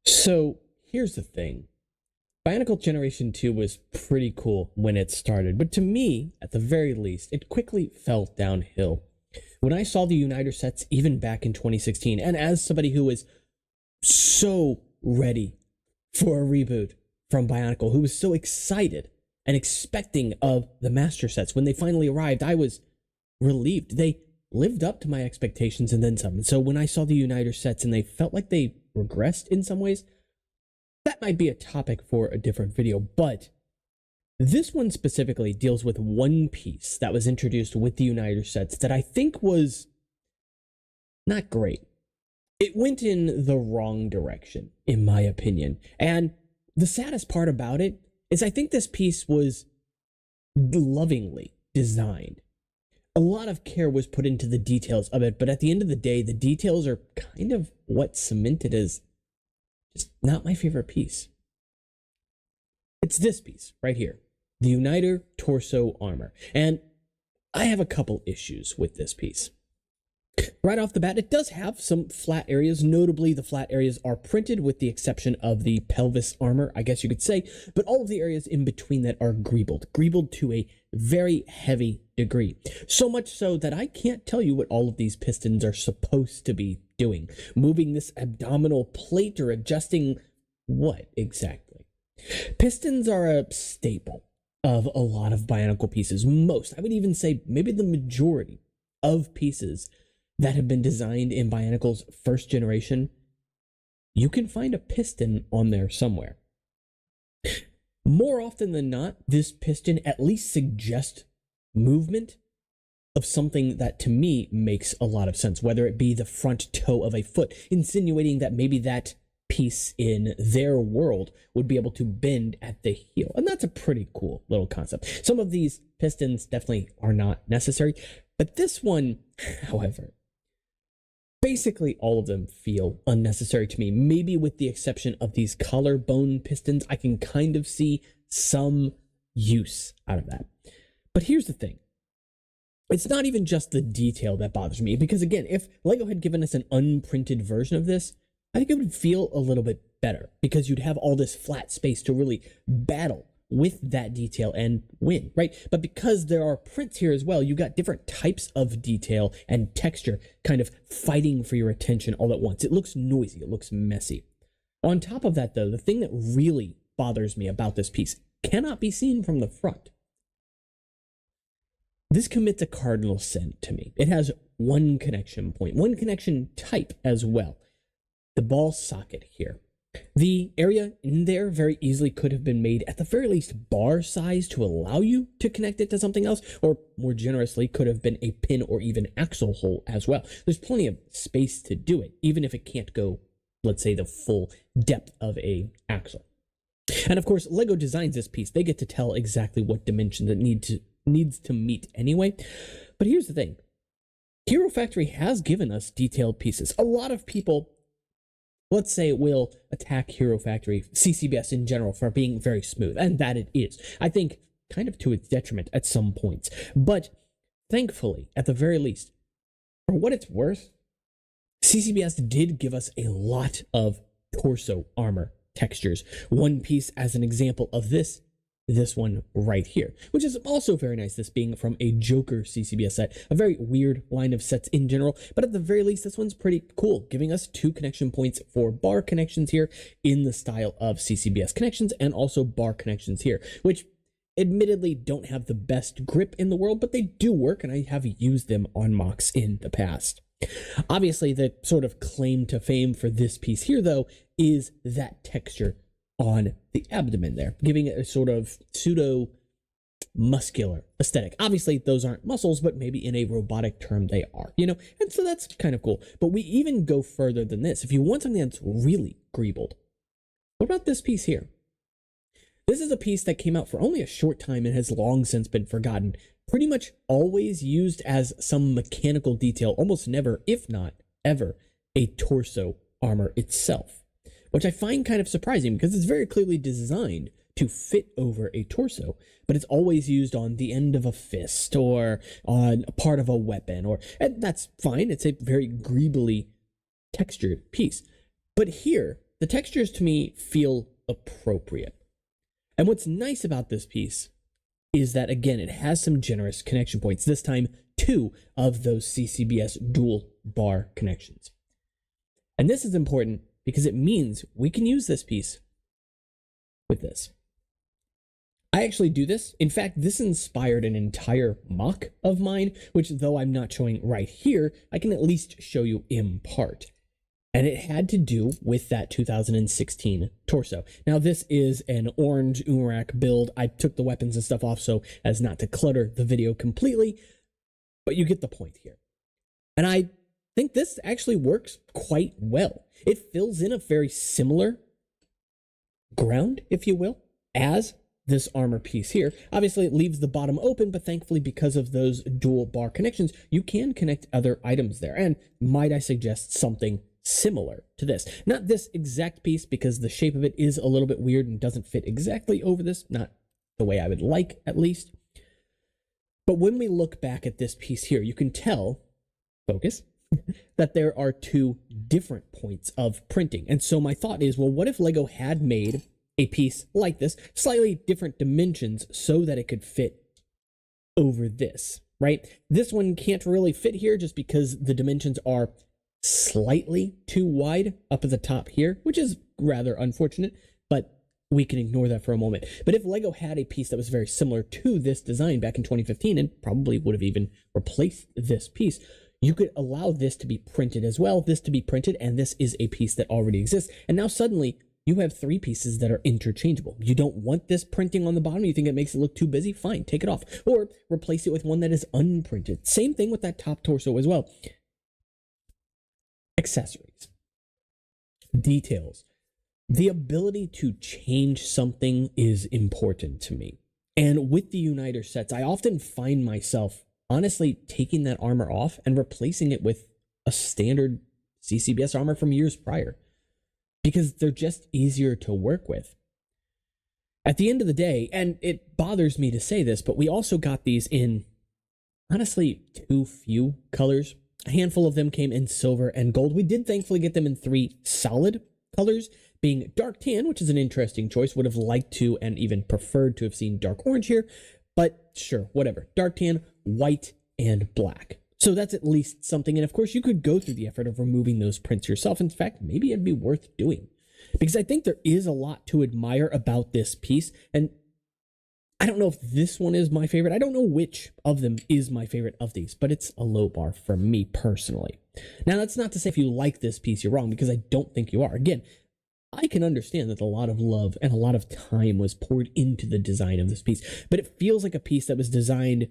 So here's the thing. Bionicle Generation 2 was pretty cool when it started, but to me, at the very least, it quickly fell downhill. When I saw the Uniter sets even back in 2016, and as somebody who was so ready for a reboot from Bionicle, who was so excited and expecting of the Master sets, when they finally arrived, I was relieved. They lived up to my expectations and then some. So when I saw the Uniter sets and they felt like they regressed in some ways, that might be a topic for a different video, but this one specifically deals with one piece that was introduced with the Uniter sets that I think was not great. It went in the wrong direction, in my opinion. And the saddest part about it is I think this piece was lovingly designed. A lot of care was put into the details of it, but at the end of the day, the details are kind of what cemented as just not my favorite piece. It's this piece right here, the Uniter torso armor. And I have a couple issues with this piece. Right off the bat, it does have some flat areas. Notably, the flat areas are printed with the exception of the pelvis armor, I guess you could say, but all of the areas in between that are greebled to a very heavy degree. So much so that I can't tell you what all of these pistons are supposed to be doing. Moving this abdominal plate or adjusting what exactly? Pistons are a staple of a lot of Bionicle pieces. Most, I would even say maybe the majority of pieces that have been designed in Bionicle's first generation, you can find a piston on there somewhere. More often than not, this piston at least suggests movement of something that to me makes a lot of sense, whether it be the front toe of a foot, insinuating that maybe that piece in their world would be able to bend at the heel. And that's a pretty cool little concept. Some of these pistons definitely are not necessary, but this one, however, basically all of them feel unnecessary to me. Maybe with the exception of these collarbone pistons, I can kind of see some use out of that. But here's the thing. It's not even just the detail that bothers me, because again, if LEGO had given us an unprinted version of this, I think it would feel a little bit better, because you'd have all this flat space to really battle with that detail and win, right? But because there are prints here as well, you got different types of detail and texture kind of fighting for your attention all at once. It looks noisy, it looks messy. On top of that though, the thing that really bothers me about this piece cannot be seen from the front. This commits a cardinal sin to me. It has one connection point, one connection type as well. The ball socket here. The area in there very easily could have been made at the very least bar size to allow you to connect it to something else, or more generously could have been a pin or even axle hole as well. There's plenty of space to do it, even if it can't go, let's say, the full depth of a axle. And of course, LEGO designs this piece. They get to tell exactly what dimensions it needs to meet anyway. But here's the thing. Hero Factory has given us detailed pieces. A lot of people, let's say, will attack Hero Factory, CCBS in general, for being very smooth, and that it is. I think kind of to its detriment at some points. But thankfully, at the very least, for what it's worth, CCBS did give us a lot of torso armor textures. One piece as an example of this one right here, which is also very nice, this being from a Joker CCBS set, a very weird line of sets in general, but at the very least, this one's pretty cool, giving us 2 connection points for bar connections here in the style of CCBS connections, and also bar connections here, which admittedly don't have the best grip in the world, but they do work, and I have used them on mocks in the past. Obviously, the sort of claim to fame for this piece here, though, is that texture on the abdomen there, giving it a sort of pseudo-muscular aesthetic. Obviously, those aren't muscles, but maybe in a robotic term they are, you know? And so that's kind of cool. But we even go further than this. If you want something that's really greebled, what about this piece here? This is a piece that came out for only a short time and has long since been forgotten. Pretty much always used as some mechanical detail, almost never, if not ever, a torso armor itself, which I find kind of surprising because it's very clearly designed to fit over a torso, but it's always used on the end of a fist or on a part of a weapon, and that's fine. It's a very greebly textured piece. But here, the textures to me feel appropriate. And what's nice about this piece is that, again, it has some generous connection points, this time 2 of those CCBS dual bar connections. And this is important because it means we can use this piece with this. I actually do this. In fact, this inspired an entire mock of mine, which, though I'm not showing right here, I can at least show you in part. And it had to do with that 2016 torso. Now, this is an orange Umarak build. I took the weapons and stuff off so as not to clutter the video completely, but you get the point here. And I think this actually works quite well. It fills in a very similar ground, if you will, as this armor piece here. Obviously, it leaves the bottom open, but thankfully, because of those dual bar connections, you can connect other items there. And might I suggest something similar to this? Not this exact piece, because the shape of it is a little bit weird and doesn't fit exactly over this, not the way I would like, at least. But when we look back at this piece here, you can tell, focus, that there are 2 different points of printing. And so my thought is, well, what if LEGO had made a piece like this, slightly different dimensions, so that it could fit over this, right? This one can't really fit here just because the dimensions are slightly too wide up at the top here, which is rather unfortunate, but we can ignore that for a moment. But if LEGO had a piece that was very similar to this design back in 2015, and probably would have even replaced this piece, you could allow this to be printed as well, this to be printed, and this is a piece that already exists. And now suddenly, you have 3 pieces that are interchangeable. You don't want this printing on the bottom. You think it makes it look too busy? Fine, take it off. Or replace it with one that is unprinted. Same thing with that top torso as well. Accessories. Details. The ability to change something is important to me. And with the Uniter sets, I often find myself, honestly, taking that armor off and replacing it with a standard CCBS armor from years prior, because they're just easier to work with. At the end of the day, and it bothers me to say this, but we also got these in, honestly, too few colors. A handful of them came in silver and gold. We did thankfully get them in 3 solid colors, being dark tan, which is an interesting choice. Would have liked to and even preferred to have seen dark orange here, but sure, whatever. Dark tan, white, and black. So that's at least something. And of course, you could go through the effort of removing those prints yourself. In fact, maybe it'd be worth doing, because I think there is a lot to admire about this piece. And I don't know if this one is my favorite. I don't know which of them is my favorite of these, but it's a low bar for me personally. Now, that's not to say if you like this piece, you're wrong, because I don't think you are. Again, I can understand that a lot of love and a lot of time was poured into the design of this piece, but it feels like a piece that was designed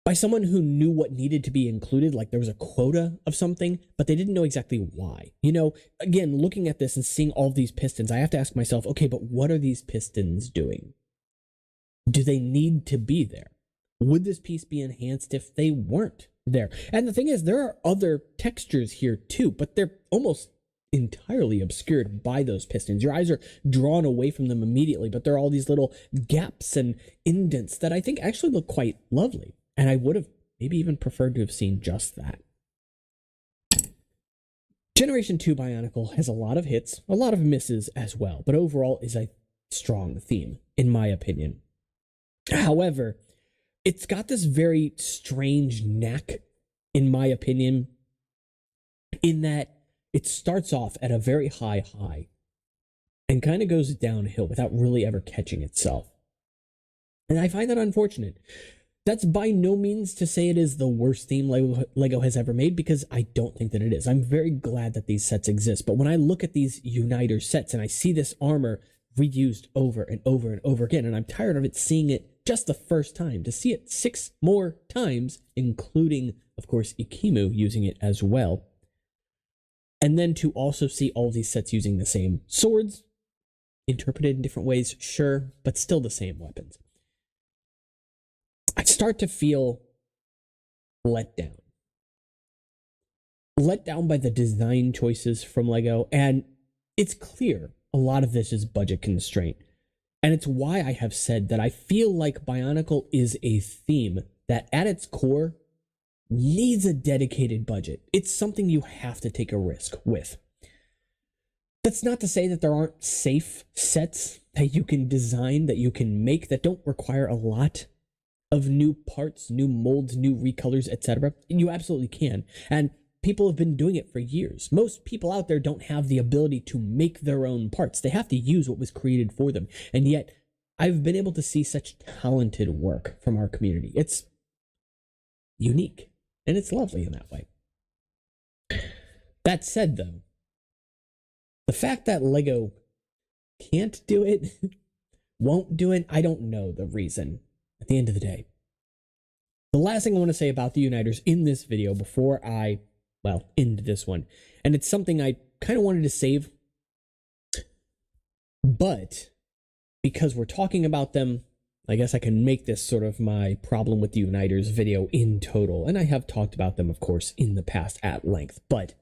by someone who knew what needed to be included, like there was a quota of something, but they didn't know exactly why. You know, again, looking at this and seeing all these pistons, I have to ask myself, okay, but what are these pistons doing? Do they need to be there? Would this piece be enhanced if they weren't there? And the thing is, there are other textures here too, but they're almost entirely obscured by those pistons. Your eyes are drawn away from them immediately, but there are all these little gaps and indents that I think actually look quite lovely. And I would have maybe even preferred to have seen just that. Generation 2 Bionicle has a lot of hits, a lot of misses as well, but overall is a strong theme, in my opinion. However, it's got this very strange knack, in my opinion, in that it starts off at a very high and kind of goes downhill without really ever catching itself. And I find that unfortunate. That's by no means to say it is the worst theme LEGO has ever made, because I don't think that it is. I'm very glad that these sets exist, but when I look at these Uniter sets and I see this armor reused over and over and over again, and I'm tired of it seeing it just the first time, to see it 6 more times, including, of course, Ikimu using it as well, and then to also see all these sets using the same swords, interpreted in different ways, sure, but still the same weapons, I start to feel let down. Let down by the design choices from LEGO, and it's clear a lot of this is budget constraint. And it's why I have said that I feel like Bionicle is a theme that at its core needs a dedicated budget. It's something you have to take a risk with. That's not to say that there aren't safe sets that you can design, that you can make, that don't require a lot of new parts, new molds, new recolors, etc. You absolutely can. And people have been doing it for years. Most people out there don't have the ability to make their own parts. They have to use what was created for them. And yet, I've been able to see such talented work from our community. It's unique, and it's lovely in that way. That said, though, the fact that LEGO can't do it, won't do it, I don't know the reason at the end of the day. The last thing I want to say about the Uniters in this video before I, end this one, and it's something I kind of wanted to save, but because we're talking about them, I guess I can make this sort of my problem with the Uniters video in total, and I have talked about them, of course, in the past at length, but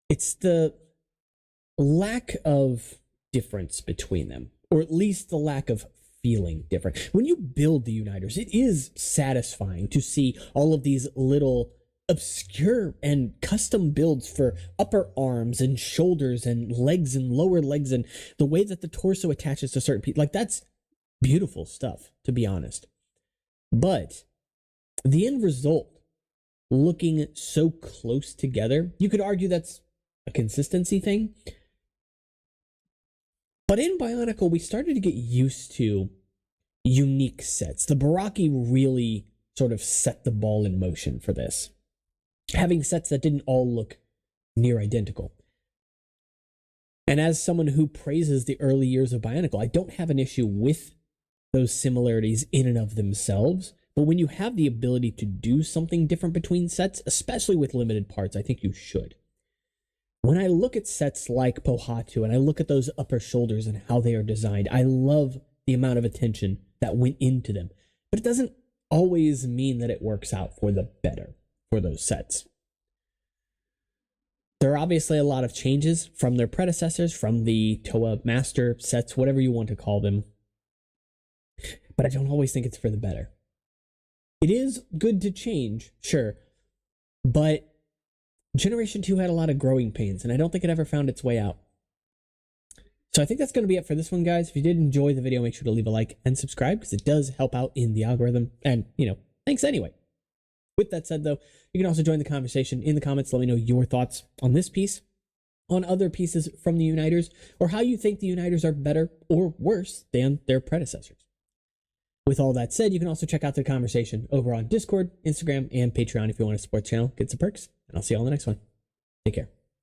it's the lack of difference between them, or at least the lack of feeling different. When you build the Uniters, it is satisfying to see all of these little obscure and custom builds for upper arms and shoulders and legs and lower legs and the way that the torso attaches to certain people. Like, that's beautiful stuff, to be honest. But the end result, looking so close together, you could argue that's a consistency thing. But in Bionicle, we started to get used to unique sets. The Baraki really sort of set the ball in motion for this, having sets that didn't all look near identical. And as someone who praises the early years of Bionicle, I don't have an issue with those similarities in and of themselves. But when you have the ability to do something different between sets, especially with limited parts, I think you should. When I look at sets like Pohatu and I look at those upper shoulders and how they are designed, I love the amount of attention that went into them. But it doesn't always mean that it works out for the better for those sets. There are obviously a lot of changes from their predecessors, from the Toa Master sets, whatever you want to call them. But I don't always think it's for the better. It is good to change, sure, but Generation 2 had a lot of growing pains, and I don't think it ever found its way out. So I think that's going to be it for this one, guys. If you did enjoy the video, make sure to leave a like and subscribe, because it does help out in the algorithm. And, thanks anyway. With that said, though, you can also join the conversation in the comments. Let me know your thoughts on this piece, on other pieces from the Uniters, or how you think the Uniters are better or worse than their predecessors. With all that said, you can also check out the conversation over on Discord, Instagram, and Patreon if you want to support the channel, get some perks, and I'll see you all in the next one. Take care.